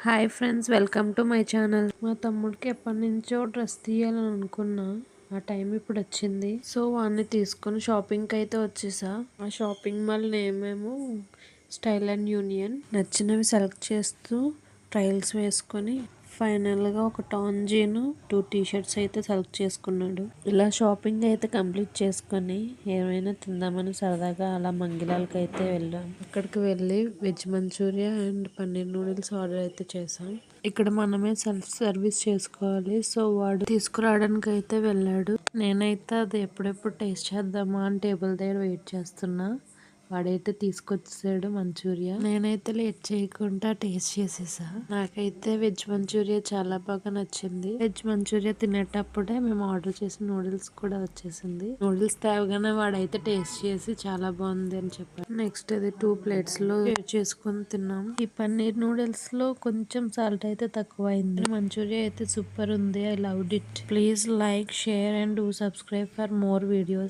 Hi friends, welcome to my channel. మా తమ్ముడికి ఎప్పటి నుంచో డ్రెస్ తీయాలని అనుకున్నా. ఆ టైం ఇప్పుడు వచ్చింది. సో వాడిని తీసుకొని షాపింగ్కి అయితే వచ్చేసా. ఆ షాపింగ్ మాల్ నేమేమో స్టైల్ అండ్ యూనియన్. నచ్చినవి సెలెక్ట్ చేస్తూ ట్రయల్స్ వేసుకొని ఫైనల్గా ఒక టాన్ జీను 2 టీ-షర్ట్స్ అయితే సెలెక్ట్ చేసుకున్నాడు. ఇలా షాపింగ్ అయితే కంప్లీట్ చేసుకొని ఏమైనా తిందామని సరదాగా అలా మంగిలాలకి అయితే వెళ్ళాం. అక్కడికి వెళ్ళి veg manchurian and paneer noodles order అయితే చేసాం. ఇక్కడ మనమే సెల్ఫ్ సర్వీస్ చేసుకోవాలి. సో వాడు తీసుకురావడానికి అయితే వెళ్ళాడు. నేనైతే అది ఎప్పుడెప్పుడు టేస్ట్ చేద్దామా అని టేబుల్ దగ్గర వెయిట్ చేస్తున్నా. వాడైతే తీసుకొచ్చేసాడు మంచూరియా. నేనైతే లేట్ చేయకుండా టేస్ట్ చేసేసా. నాకైతే వెజ్ మంచూరియా చాలా బాగా నచ్చింది. వెజ్ మంచూరియా తినేటప్పుడే మేము ఆర్డర్ చేసిన నూడిల్స్ కూడా వచ్చేసింది. నూడిల్స్ తేవగానే వాడైతే టేస్ట్ చేసి చాలా బాగుంది అని చెప్పాడు. నెక్స్ట్ అది 2 ప్లేట్స్ లో చేసుకొని తిన్నాం. ఈ పన్నీర్ నూడిల్స్ లో కొంచెం సాల్ట్ అయితే తక్కువ అయింది. మంచూరియా అయితే సూపర్ ఉంది. I loved it. Please like, share and do subscribe for more videos.